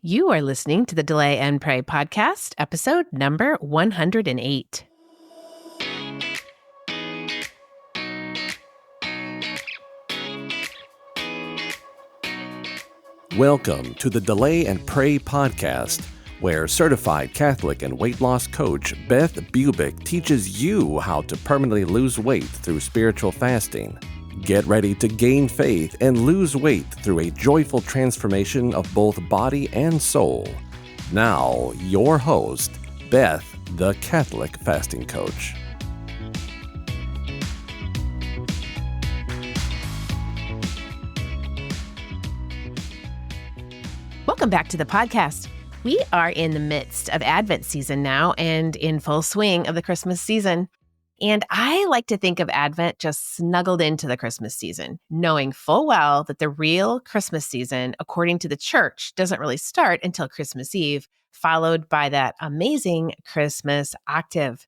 You are listening to the Delay and Pray podcast, episode number 108. Welcome to the Delay and Pray podcast, where certified Catholic and weight loss coach Beth teaches you how to permanently lose weight through spiritual fasting. Get ready to gain faith and lose weight through a joyful transformation of both body and soul. Now, your host, Beth, the Catholic fasting coach. Welcome back to the podcast. We are in the midst of Advent season now and in full swing of the Christmas season. And I like to think of Advent just snuggled into the Christmas season, knowing full well that the real Christmas season, according to the church, doesn't really start until Christmas Eve, followed by that amazing Christmas octave.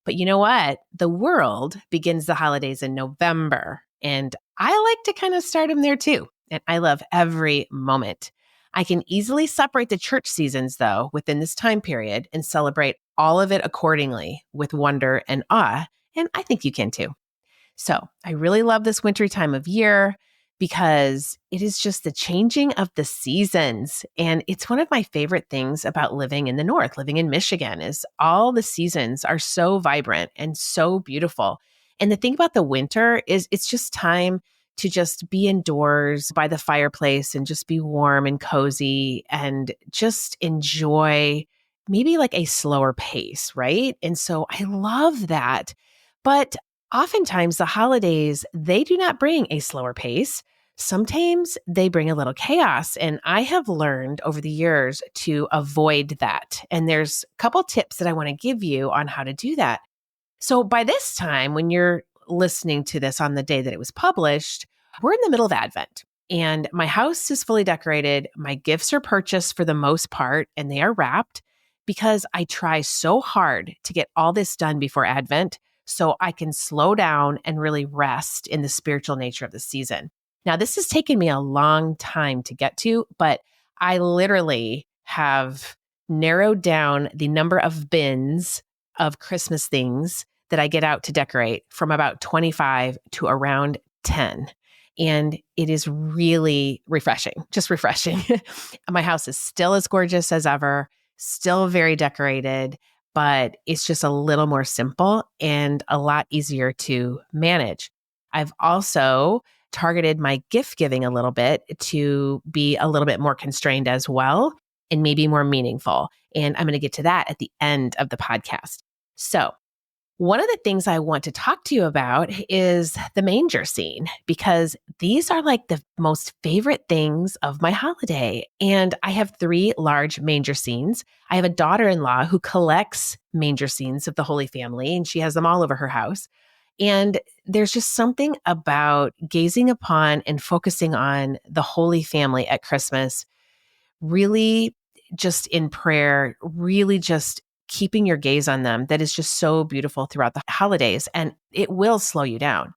But you know what? The world begins the holidays in November, and I like to kind of start them there too. And I love every moment. I can easily separate the church seasons, though, within this time period and celebrate all of it accordingly with wonder and awe, and I think you can too. So I really love this wintry time of year because it is just the changing of the seasons. And it's one of my favorite things about living in the North, living in Michigan, is all the seasons are so vibrant and so beautiful. And the thing about the winter is it's just time to just be indoors by the fireplace and just be warm and cozy and just enjoy maybe like a slower pace, right? And so I love that. But oftentimes the holidays, they do not bring a slower pace. Sometimes they bring a little chaos. And I have learned over the years to avoid that. And there's a couple tips that I want to give you on how to do that. So by this time, when you're listening to this on the day that it was published, we're in the middle of Advent and my house is fully decorated. My gifts are purchased for the most part and they are wrapped because I try so hard to get all this done before Advent so I can slow down and really rest in the spiritual nature of the season. Now, this has taken me a long time to get to, but I literally have narrowed down the number of bins of Christmas things that I get out to decorate from about 25 to around 10. And it is really refreshing, just refreshing. My house is still as gorgeous as ever, still very decorated, but it's just a little more simple and a lot easier to manage. I've also targeted my gift giving a little bit to be a little bit more constrained as well and maybe more meaningful. And I'm going to get to that at the end of the podcast. So, one of the things I want to talk to you about is the manger scene, because these are like the most favorite things of my holiday. And I have 3 large manger scenes. I have a daughter-in-law who collects manger scenes of the Holy Family, and she has them all over her house. And there's just something about gazing upon and focusing on the Holy Family at Christmas, really just in prayer, really just keeping your gaze on them that is just so beautiful throughout the holidays, and it will slow you down.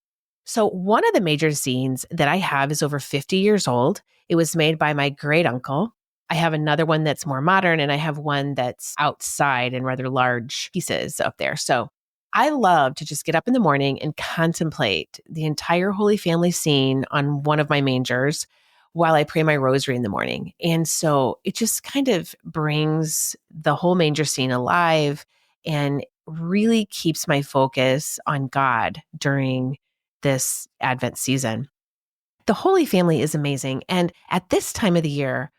So one of the major scenes that I have is over 50 years old. It was made by my great uncle. I have another one that's more modern, and I have one that's outside in rather large pieces up there. So I love to just get up in the morning and contemplate the entire Holy Family scene on one of my mangers while I pray my rosary in the morning. And so it just kind of brings the whole manger scene alive and really keeps my focus on God during this Advent season. The Holy Family is amazing. And at this time of the year,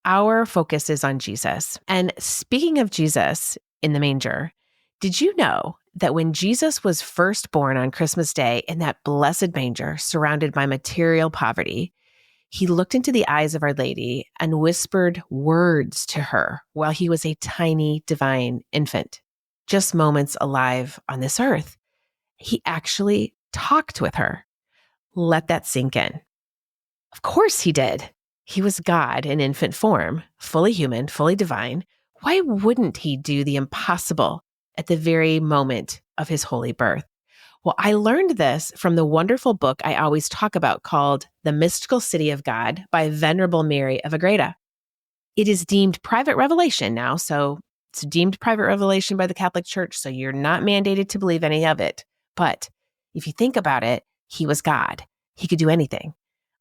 our focus is on Jesus. And speaking of Jesus in the manger, did you know that when Jesus was first born on Christmas Day in that blessed manger surrounded by material poverty, he looked into the eyes of Our Lady and whispered words to her while he was a tiny divine infant, just moments alive on this earth. He actually talked with her. Let that sink in. Of course he did. He was God in infant form, fully human, fully divine. Why wouldn't he do the impossible at the very moment of his holy birth? Well, I learned this from the wonderful book I always talk about called The Mystical City of God by Venerable Mary of Agreda. It is deemed private revelation now, so it's deemed private revelation by the Catholic Church, so you're not mandated to believe any of it. But if you think about it, he was God. He could do anything.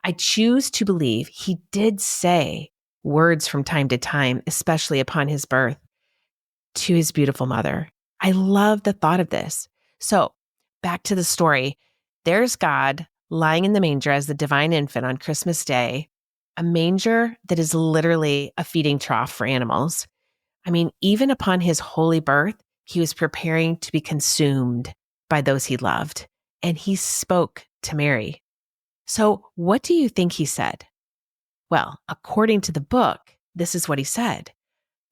I choose to believe he did say words from time to time, especially upon his birth, to his beautiful mother. I love the thought of this. So back to the story. There's God lying in the manger as the divine infant on Christmas Day, a manger that is literally a feeding trough for animals. I mean, even upon his holy birth, he was preparing to be consumed by those he loved, and he spoke to Mary. So what do you think he said? Well, according to the book, this is what he said.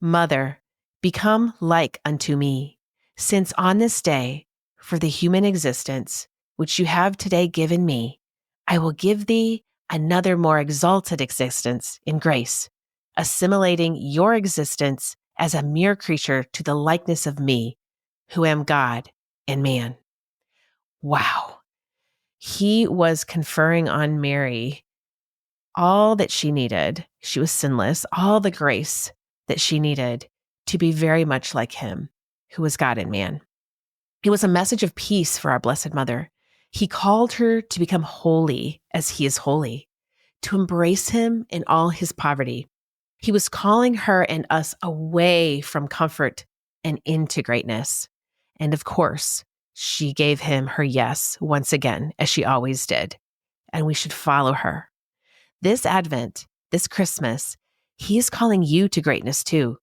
Mother, become like unto me, since on this day, for the human existence, which you have today given me, I will give thee another more exalted existence in grace, assimilating your existence as a mere creature to the likeness of me, who am God and man. Wow. He was conferring on Mary all that she needed. She was sinless, all the grace that she needed to be very much like him, who was God and man. It was a message of peace for our Blessed Mother. He called her to become holy as he is holy, to embrace him in all his poverty. He was calling her and us away from comfort and into greatness. And of course, she gave him her yes once again, as she always did. And we should follow her. This Advent, this Christmas, he is calling you to greatness too.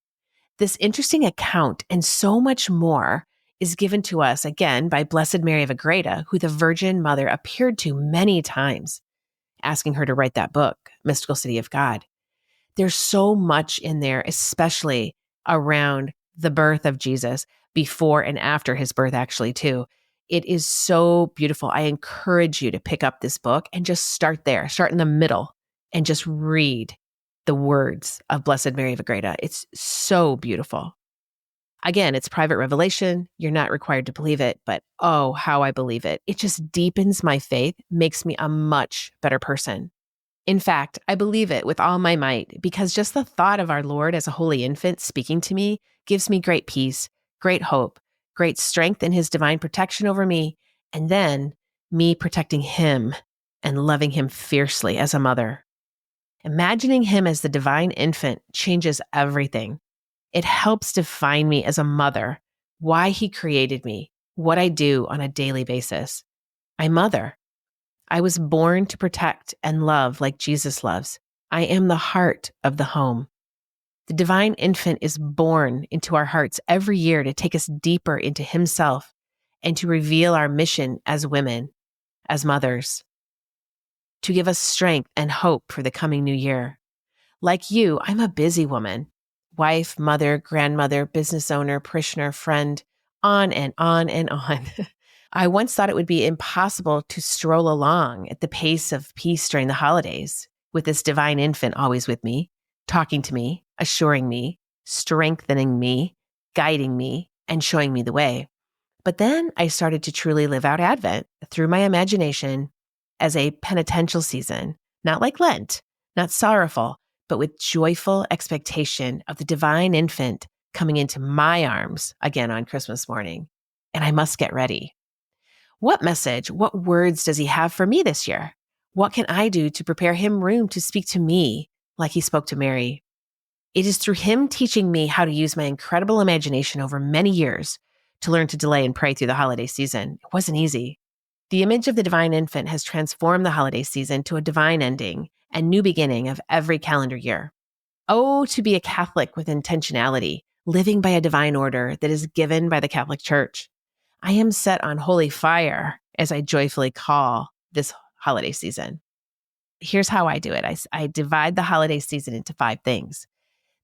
This interesting account and so much more is given to us again by Blessed Mary of Agreda, who the Virgin Mother appeared to many times, asking her to write that book, Mystical City of God. There's so much in there, especially around the birth of Jesus, before and after his birth, actually, too. It is so beautiful. I encourage you to pick up this book and just start there, start in the middle and just read the words of Blessed Mary of Agreda. It's so beautiful. Again, it's private revelation. You're not required to believe it, but oh, how I believe it. It just deepens my faith, makes me a much better person. In fact, I believe it with all my might because just the thought of our Lord as a holy infant speaking to me gives me great peace, great hope, great strength in his divine protection over me, and then me protecting him and loving him fiercely as a mother. Imagining him as the divine infant changes everything. It helps define me as a mother, why he created me, what I do on a daily basis. I mother. I was born to protect and love like Jesus loves. I am the heart of the home. The divine infant is born into our hearts every year to take us deeper into himself and to reveal our mission as women, as mothers, to give us strength and hope for the coming new year. Like you, I'm a busy woman, wife, mother, grandmother, business owner, parishioner, friend, on and on and on. I once thought it would be impossible to stroll along at the pace of peace during the holidays with this divine infant always with me, talking to me, assuring me, strengthening me, guiding me, and showing me the way. But then I started to truly live out Advent through my imagination as a penitential season, not like Lent, not sorrowful, but with joyful expectation of the divine infant coming into my arms again on Christmas morning. And I must get ready. What message, what words does he have for me this year? What can I do to prepare him room to speak to me like he spoke to Mary? It is through him teaching me how to use my incredible imagination over many years to learn to delay and pray through the holiday season. It wasn't easy. The image of the divine infant has transformed the holiday season to a divine ending and new beginning of every calendar year. Oh, to be a Catholic with intentionality, living by a divine order that is given by the Catholic Church. I am set on holy fire as I joyfully call this holiday season. Here's how I do it. I divide the holiday season into 5 things.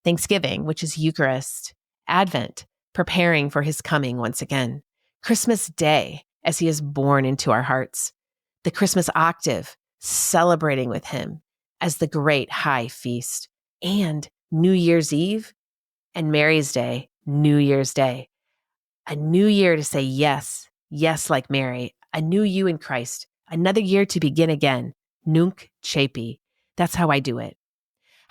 Thanksgiving, which is Eucharist. Advent, preparing for his coming once again. Christmas Day, as he is born into our hearts. The Christmas octave, celebrating with him as the great high feast. And New Year's Eve and Mary's Day, New Year's Day. A new year to say yes, yes like Mary, a new you in Christ, another year to begin again, nunc cepi. That's how I do it.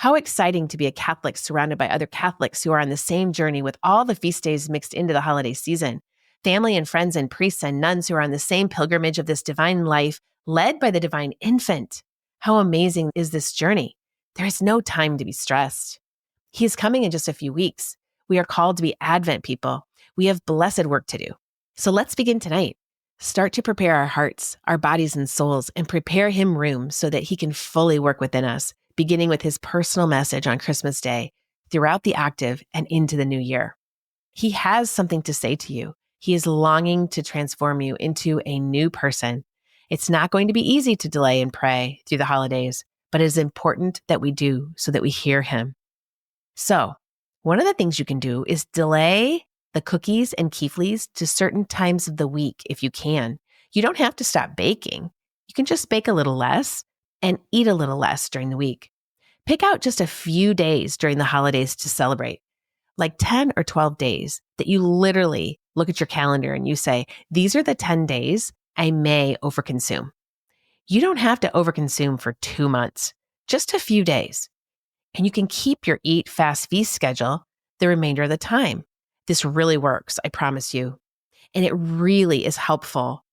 How exciting to be a Catholic surrounded by other Catholics who are on the same journey with all the feast days mixed into the holiday season. Family and friends and priests and nuns who are on the same pilgrimage of this divine life led by the divine infant. How amazing is this journey? There is no time to be stressed. He is coming in just a few weeks. We are called to be Advent people. We have blessed work to do. So let's begin tonight. Start to prepare our hearts, our bodies and souls, and prepare him room so that he can fully work within us, beginning with his personal message on Christmas Day, throughout the octave and into the new year. He has something to say to you. He is longing to transform you into a new person. It's not going to be easy to delay and pray through the holidays, but it is important that we do so that we hear him. So, one of the things you can do is delay the cookies and keeflies to certain times of the week if you can. You don't have to stop baking. You can just bake a little less and eat a little less during the week. Pick out just a few days during the holidays to celebrate, like 10 or 12 days that you literally look at your calendar and you say, these are the 10 days I may overconsume. You don't have to overconsume for 2 months, just a few days. And you can keep your eat, fast, feast schedule the remainder of the time. This really works, I promise you. And it really is helpful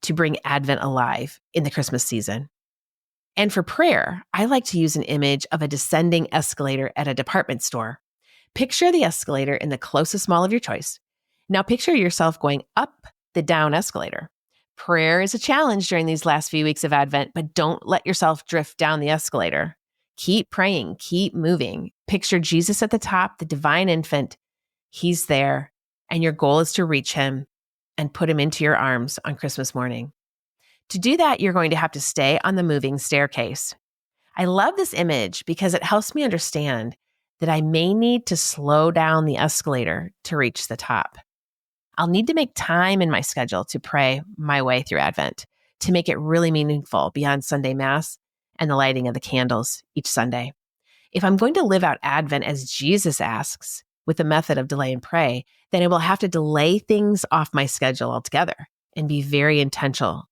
to bring Advent alive in the Christmas season. And for prayer, I like to use an image of a descending escalator at a department store. Picture the escalator in the closest mall of your choice. Now picture yourself going up the down escalator. Prayer is a challenge during these last few weeks of Advent, but don't let yourself drift down the escalator. Keep praying, keep moving. Picture Jesus at the top, the divine infant. He's there, and your goal is to reach him and put him into your arms on Christmas morning. To do that, you're going to have to stay on the moving staircase. I love this image because it helps me understand that I may need to slow down the escalator to reach the top. I'll need to make time in my schedule to pray my way through Advent, to make it really meaningful beyond Sunday Mass and the lighting of the candles each Sunday. If I'm going to live out Advent as Jesus asks, with the method of delay and pray, then I will have to delay things off my schedule altogether and be very intentional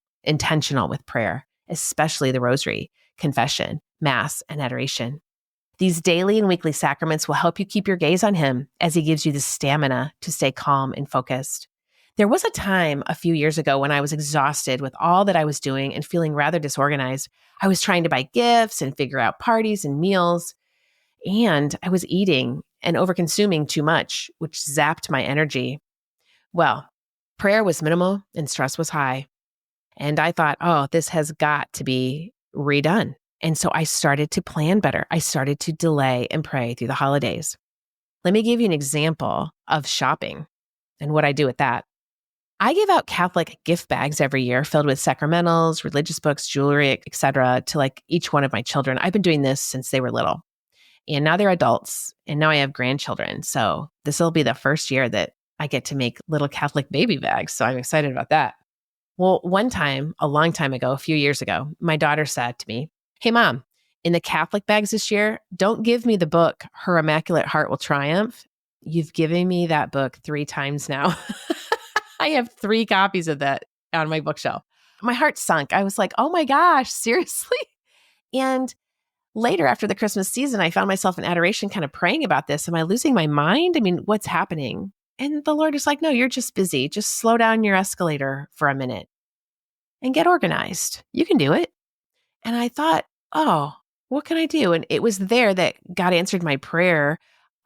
with prayer, especially the rosary, confession, Mass, and adoration. These daily and weekly sacraments will help you keep your gaze on him as he gives you the stamina to stay calm and focused. There was a time a few years ago when I was exhausted with all that I was doing and feeling rather disorganized. I was trying to buy gifts and figure out parties and meals, and I was eating and overconsuming too much, which zapped my energy. Well, prayer was minimal and stress was high. And I thought, oh, this has got to be redone. And so I started to plan better. I started to delay and pray through the holidays. Let me give you an example of shopping and what I do with that. I give out Catholic gift bags every year filled with sacramentals, religious books, jewelry, etc., to like each one of my children. I've been doing this since they were little. And now they're adults, and now I have grandchildren. So this will be the first year that I get to make little Catholic baby bags. So I'm excited about that. Well, one time, a long time ago, a few years ago, my daughter said to me, "Hey, Mom, in the Catholic bags this year, don't give me the book, Her Immaculate Heart Will Triumph. You've given me that book 3 times now." I have 3 copies of that on my bookshelf. My heart sunk. I was like, oh my gosh, seriously? And later, after the Christmas season, I found myself in adoration kind of praying about this. Am I losing my mind? I mean, what's happening? And the Lord is like, no, you're just busy. Just slow down your escalator for a minute and get organized. You can do it. And I thought, oh, what can I do? And it was there that God answered my prayer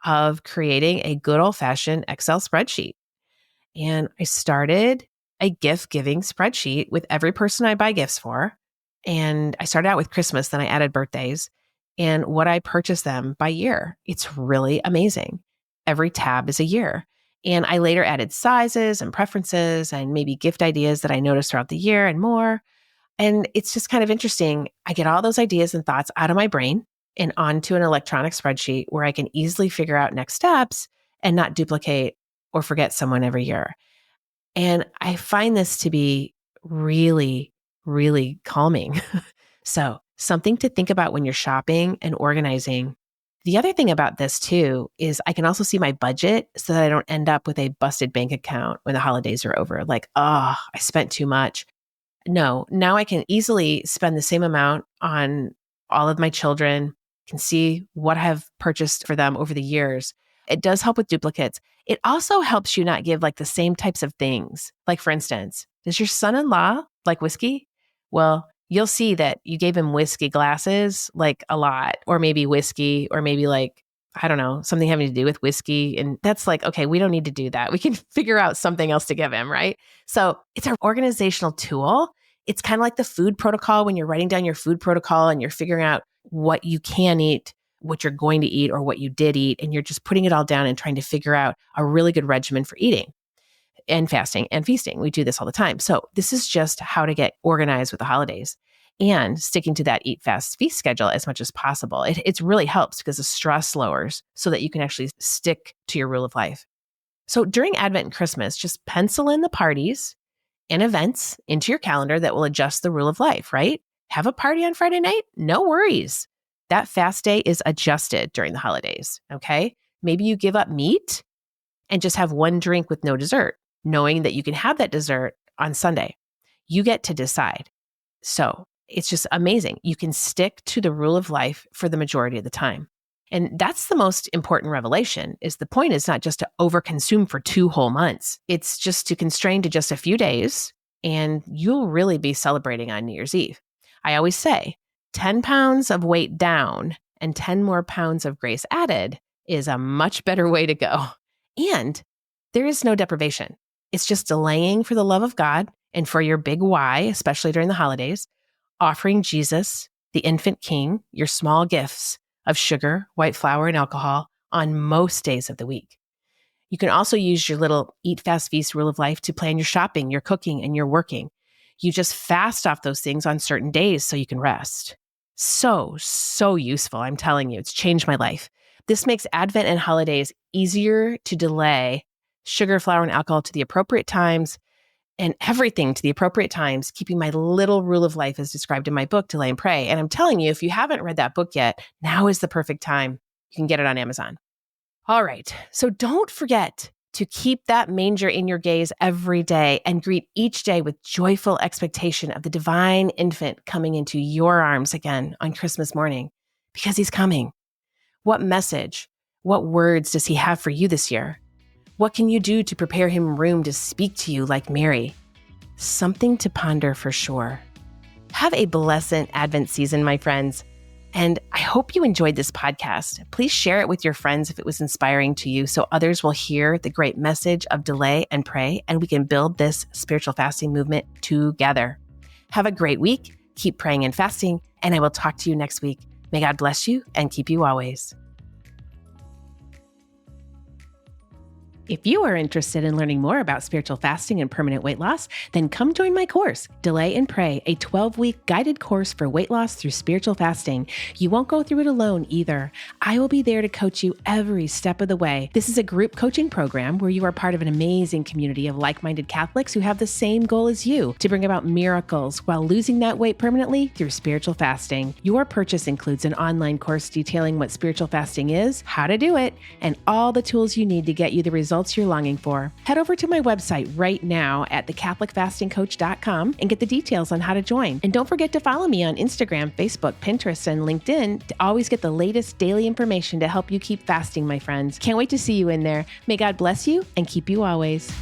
of creating a good old-fashioned Excel spreadsheet. And I started a gift-giving spreadsheet with every person I buy gifts for. And I started out with Christmas, then I added birthdays and what I purchased them by year. It's really amazing. Every tab is a year. And I later added sizes and preferences and maybe gift ideas that I noticed throughout the year and more. And it's just kind of interesting. I get all those ideas and thoughts out of my brain and onto an electronic spreadsheet where I can easily figure out next steps and not duplicate or forget someone every year. And I find this to be really, really calming. So something to think about when you're shopping and organizing. The other thing about this too is I can also see my budget so that I don't end up with a busted bank account when the holidays are over. Like, oh, I spent too much. No, now I can easily spend the same amount on all of my children, can see what I have purchased for them over the years. It does help with duplicates. It also helps you not give like the same types of things. Like for instance, does your son-in-law like whiskey? Well, you'll see that you gave him whiskey glasses like a lot, or maybe whiskey, or maybe like, I don't know, something having to do with whiskey. And that's like, okay, we don't need to do that. We can figure out something else to give him, right? So it's an organizational tool. It's kind of like the food protocol when you're writing down your food protocol and you're figuring out what you can eat, what you're going to eat, or what you did eat. And you're just putting it all down and trying to figure out a really good regimen for eating and fasting and feasting. We do this all the time. So this is just how to get organized with the holidays and sticking to that eat, fast, feast schedule as much as possible. It really helps because the stress lowers so that you can actually stick to your rule of life. So during Advent and Christmas, just pencil in the parties and events into your calendar that will adjust the rule of life, right? Have a party on Friday night? No worries. That fast day is adjusted during the holidays, okay? Maybe you give up meat and just have one drink with no dessert, knowing that you can have that dessert on Sunday. You get to decide. So it's just amazing. You can stick to the rule of life for the majority of the time. And that's the most important revelation, is the point is not just to overconsume for 2 whole months. It's just to constrain to just a few days, and you'll really be celebrating on New Year's Eve. I always say 10 pounds of weight down and 10 more pounds of grace added is a much better way to go. And there is no deprivation. It's just delaying for the love of God and for your big why, especially during the holidays, offering Jesus, the infant king, your small gifts of sugar, white flour, and alcohol on most days of the week. You can also use your little eat, fast, feast rule of life to plan your shopping, your cooking, and your working. You just fast off those things on certain days so you can rest. So useful. I'm telling you, it's changed my life. This makes Advent and holidays easier to delay sugar, flour, and alcohol to the appropriate times, and everything to the appropriate times, keeping my little rule of life as described in my book, Delay and Pray. And I'm telling you, if you haven't read that book yet, now is the perfect time. You can get it on Amazon. All right. So don't forget to keep that manger in your gaze every day and greet each day with joyful expectation of the divine infant coming into your arms again on Christmas morning, because he's coming. What message, what words does he have for you this year? What can you do to prepare him room to speak to you like Mary? Something to ponder for sure. Have a blessed Advent season, my friends. And I hope you enjoyed this podcast. Please share it with your friends if it was inspiring to you so others will hear the great message of delay and pray, and we can build this spiritual fasting movement together. Have a great week. Keep praying and fasting, and I will talk to you next week. May God bless you and keep you always. If you are interested in learning more about spiritual fasting and permanent weight loss, then come join my course, Delay and Pray, a 12-week guided course for weight loss through spiritual fasting. You won't go through it alone either. I will be there to coach you every step of the way. This is a group coaching program where you are part of an amazing community of like-minded Catholics who have the same goal as you, to bring about miracles while losing that weight permanently through spiritual fasting. Your purchase includes an online course detailing what spiritual fasting is, how to do it, and all the tools you need to get you the results you're longing for. Head over to my website right now at thecatholicfastingcoach.com and get the details on how to join. And don't forget to follow me on Instagram, Facebook, Pinterest, and LinkedIn to always get the latest daily information to help you keep fasting, my friends. Can't wait to see you in there. May God bless you and keep you always.